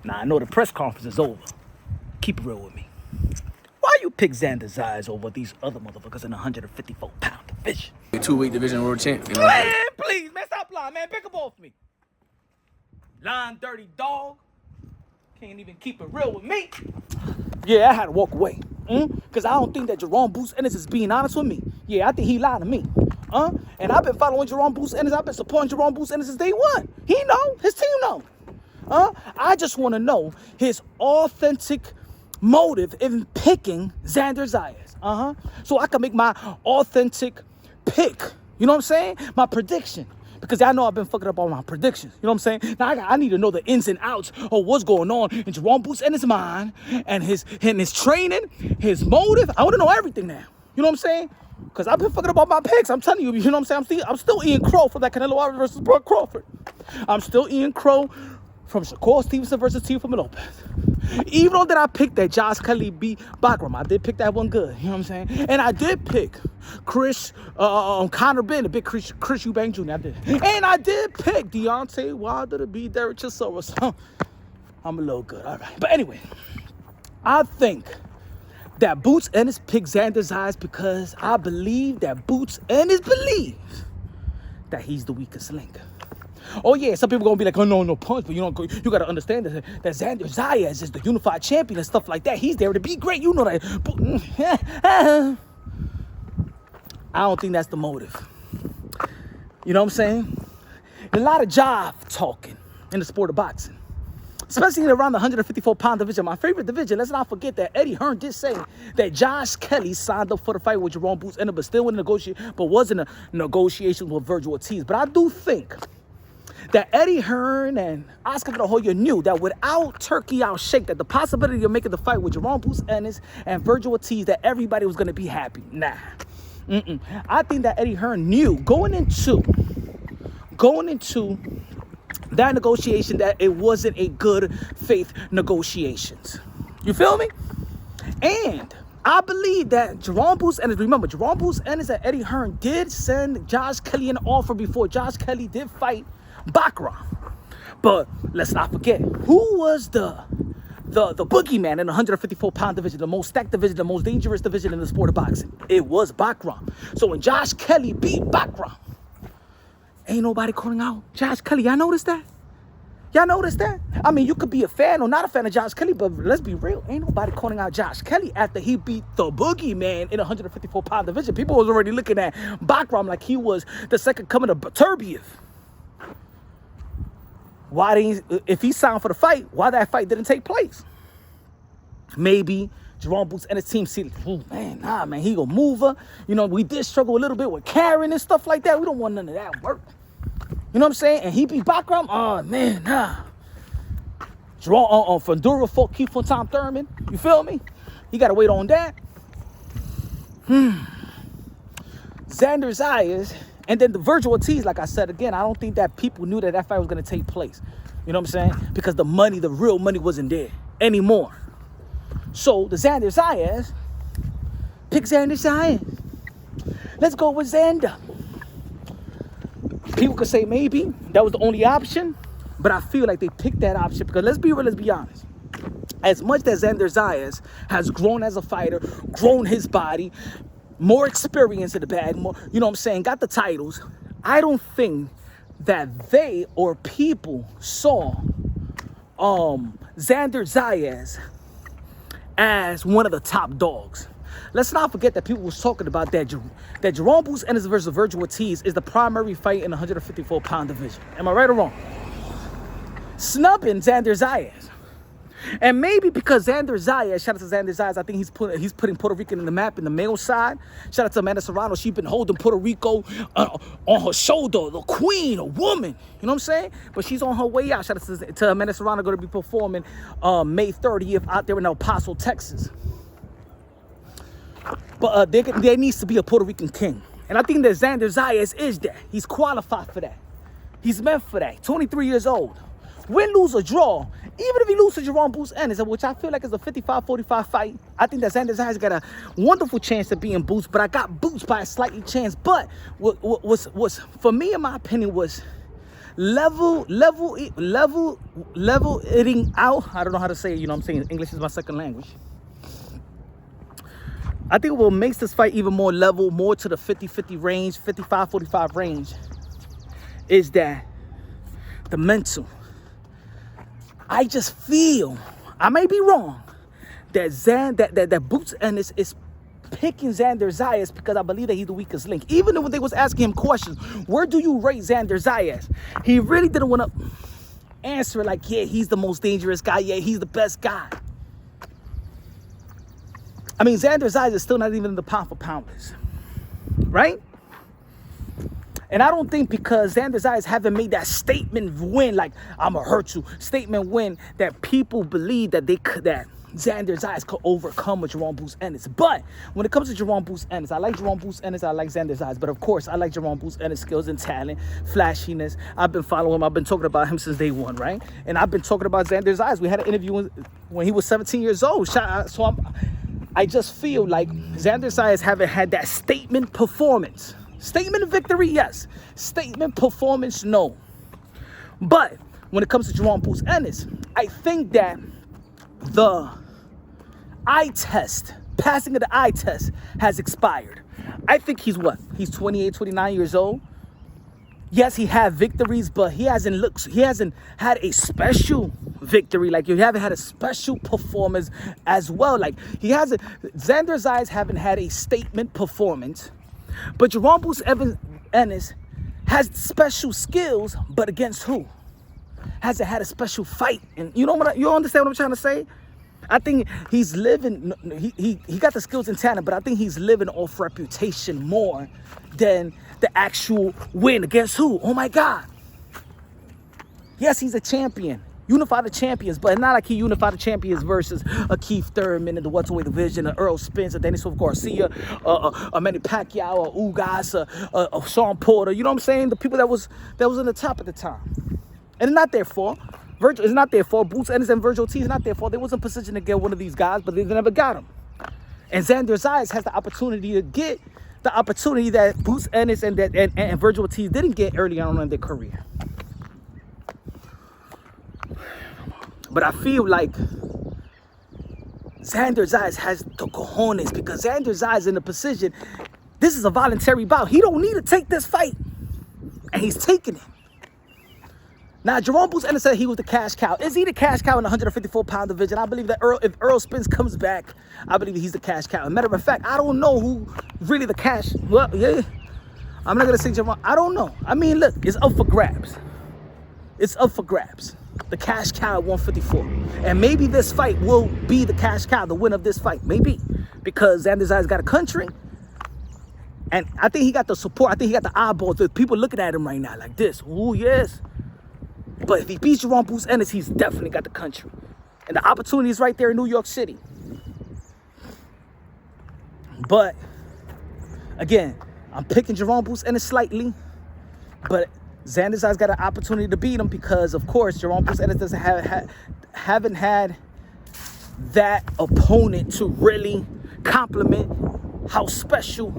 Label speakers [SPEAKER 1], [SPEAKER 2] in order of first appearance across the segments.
[SPEAKER 1] Nah, I know the press conference is over. Keep it real with me. Why you pick Xander Zayas over these other motherfuckers in the 154-pound division?
[SPEAKER 2] Two-week division world champ. You know?
[SPEAKER 1] Man, please, man, stop lying, man. Pick up off me. Lying dirty dog. Can't even keep it real with me. Yeah, I had to walk away. Because I don't think that Jerome Boots Ennis is being honest with me. Yeah, I think he lied to me. And I've been following Jerome Boots Ennis. I've been supporting Jerome Boots Ennis since day one. He know. His team know. I just want to know his authentic motive in picking Xander Zayas. So I can make my authentic pick. You know what I'm saying? My prediction. Because I know I've been fucking up all my predictions. You know what I'm saying? Now I need to know the ins and outs of what's going on in Jerome Boots Ennis' mind and his training, his motive. I want to know everything now. You know what I'm saying? Because I've been fucking up all my picks. I'm telling you, you know what I'm saying? I'm still Ian Crow for that Canelo Alvarez versus Brock Crawford. I'm still Ian Crow from Shakur Stevenson versus Teofimo Lopez. Even though that I picked that Josh Kelly beat Bakram, I did pick that one good. You know what I'm saying? And I did pick Conor Ben, the big Chris Eubank Jr. I did. And I did pick Deontay Wilder to beat Derek Chisora. So I'm a little good. All right. But anyway, I think that Boots Ennis picked Xander Zayas because I believe that Boots Ennis believes that he's the weakest link. Oh yeah, some people gonna be like, oh no punch, but you gotta understand that Xander Zayas is the unified champion and stuff like that. He's there to be great, you know that. I don't think that's the motive. You know what I'm saying? A lot of jive talking in the sport of boxing, especially around the 154-pound division. My favorite division. Let's not forget that Eddie Hearn did say that Josh Kelly signed up for the fight with Jerome Boots Ennis, but still in wasn't a negotiation with Virgil Ortiz. But I do think that Eddie Hearn and Oscar De La Hoya knew that without Turkey out Shake, that the possibility of making the fight with Jerome Boots Ennis and Virgil Ortiz, that everybody was going to be happy. Nah. I think that Eddie Hearn knew going into that negotiation that it wasn't a good faith negotiations. You feel me? And I believe that Jerome Boots Ennis, remember, Jerome Boots Ennis and Eddie Hearn did send Josh Kelly an offer before Josh Kelly did fight Bakram. But let's not forget, who was the boogeyman in the 154-pound division, the most stacked division, the most dangerous division in the sport of boxing? It was Bakram. So when Josh Kelly beat Bakram, ain't nobody calling out Josh Kelly. Y'all notice that? Y'all notice that? I mean, you could be a fan or not a fan of Josh Kelly, but let's be real. Ain't nobody calling out Josh Kelly after he beat the boogeyman in the 154-pound division. People was already looking at Bakram like he was the second coming of Turbiev. If he signed for the fight, why that fight didn't take place? Maybe Jerome Boots and his team see, oh man, nah, man, he gonna move her. You know, we did struggle a little bit with carrying and stuff like that. We don't want none of that work. You know what I'm saying? And he beat Bakram. Oh man, nah. Jerome Fundura fought Keith on Tom Thurman. You feel me? He gotta wait on that. Xander Zayas. And then the Virgil Ortiz, like I said again, I don't think that people knew that fight was going to take place. You know what I'm saying? Because the real money wasn't there anymore. So the Xander Zayas, pick Xander Zayas. Let's go with Xander. People could say maybe that was the only option, but I feel like they picked that option because let's be real, let's be honest. As much as Xander Zayas has grown as a fighter, grown his body, more experience in the bag, more, you know what I'm saying, got the titles, I don't think that they or people saw Xander Zayas as one of the top dogs. Let's not forget that people was talking about that Jerome Boots Ennis versus Virgil Ortiz is the primary fight in the 154-pound division. Am I right or wrong? Snubbing Xander Zayas. And maybe because Xander Zayas, shout out to Xander Zayas, I think he's putting Puerto Rico in the map in the male side. Shout out to Amanda Serrano. She's been holding Puerto Rico on her shoulder, the queen, a woman. You know what I'm saying? But she's on her way out. Shout out to Amanda Serrano, going to be performing May 30th out there in El Paso, Texas. But there needs to be a Puerto Rican king. And I think that Xander Zayas is that. He's qualified for that. He's meant for that. 23 years old. Win, lose, or draw, even if he loses to Jerome Boots Ennis, which I feel like is a 55-45 fight, I think that Xander Zayas got a wonderful chance of being Boots, but I got Boots by a slightly chance. But what was for me, in my opinion, was leveling out. I don't know how to say it. You know what I'm saying? English is my second language. I think what makes this fight even more level, more to the 50-50 range, 55-45 range, is that the mental. I just feel, I may be wrong, that Boots Ennis is picking Xander Zayas because I believe that he's the weakest link. Even when they was asking him questions, where do you rate Xander Zayas? He really didn't want to answer like, yeah, he's the most dangerous guy. Yeah, he's the best guy. I mean, Xander Zayas is still not even in the pound for pound list, right? And I don't think because Xander Zayas haven't made that statement win, like, I'm going to hurt you, statement win, that people believe that that Xander Zayas could overcome with Jerome Boots Ennis. But when it comes to Jerome Boots Ennis, I like Jerome Boots Ennis, I like Xander Zayas. But of course, I like Jerome Boots Ennis' skills and talent, flashiness. I've been following him. I've been talking about him since day one, right? And I've been talking about Xander Zayas. We had an interview when he was 17 years old. So I just feel like Xander Zayas haven't had that statement performance. Statement victory, yes. Statement performance, no. But when it comes to Jerome Boots Ennis, I think that the eye test, passing of the eye test has expired. I think he's what? He's 28, 29 years old. Yes, he had victories, but he hasn't had a special victory. Like, you haven't had a special performance as well. Like, Xander Zayas haven't had a statement performance, but Jerome Boots Ennis has special skills, but against who? Hasn't had a special fight. And you understand what I'm trying to say? I think he's living, he got the skills and talent, but I think he's living off reputation more than the actual win. Against who? Oh my God. Yes, he's a champion. Unified the champions, but not like he unified the champions versus a Keith Thurman in the welterweight division, a Earl Spence, a Dennis Garcia, a Manny Pacquiao, a Ugas, a Sean Porter. You know what I'm saying? The people that was in the top at the time. And it's not their fault. It's not their fault. Boots Ennis and Virgil T is not their fault. They wasn't positioned to get one of these guys, but they never got him. And Xander Zayas has the opportunity to get the opportunity that Boots Ennis and Virgil T didn't get early on in their career. But I feel like Xander Zayas has the cojones, because Xander Zayas in the position, this is a voluntary bout. He don't need to take this fight, and he's taking it. Now, Jerome Boots Ennis said he was the cash cow. Is he the cash cow in the 154-pound division? I believe that if Earl Spence comes back, I believe he's the cash cow. As a matter of fact, I don't know who really the cash. Well, yeah, I'm not going to say Jerome. I don't know. I mean, look, it's up for grabs. It's up for grabs. The cash cow at 154. And maybe this fight will be the cash cow, the win of this fight. Maybe. Because Xander Zayas got a country. And I think he got the support. I think he got the eyeballs. There's people looking at him right now like this. Ooh, yes. But if he beats Jerome Boots Ennis, he's definitely got the country. And the opportunity is right there in New York City. But, again, I'm picking Jerome Boots Ennis slightly. But Xander Zayas got an opportunity to beat him because, of course, Jerome Boots Ennis doesn't haven't had that opponent to really compliment how special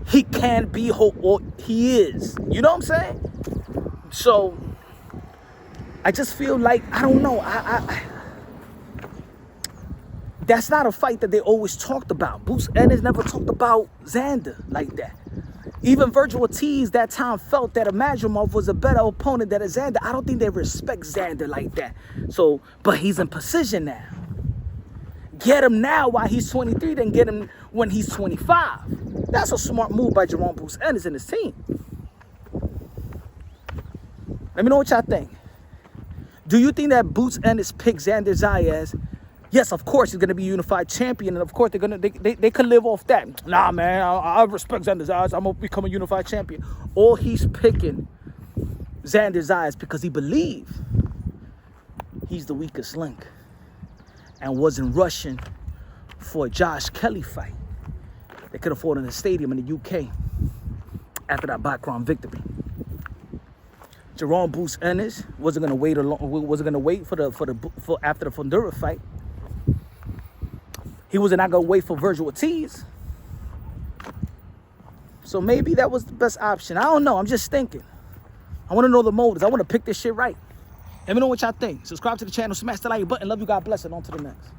[SPEAKER 1] he can be or he is. You know what I'm saying? So, I just feel like, I don't know, that's not a fight that they always talked about. Boots Ennis never talked about Xander like that. Even Virgil Ortiz that time felt that Imagimov was a better opponent than Xander. I don't think they respect Xander like that. So, but he's in position now. Get him now while he's 23, then get him when he's 25. That's a smart move by Jerome Boots Ennis and his team. Let me know what y'all think. Do you think that Boots Ennis picked Xander Zayas? Yes, of course, he's going to be unified champion. And, of course, they could live off that. Nah, man, I respect Xander Zayas. I'm going to become a unified champion. Or he's picking Xander Zayas because he believes he's the weakest link and wasn't rushing for a Josh Kelly fight. They could have fought in the stadium in the UK after that background victory. Jerome Boots Ennis wasn't gonna wait for after the Fundura fight. He was not gonna wait for Virgil Ortiz. So maybe that was the best option. I don't know. I'm just thinking. I want to know the motives. I want to pick this shit right. Let me know what y'all think. Subscribe to the channel. Smash the like button. Love you. God bless. And on to the next.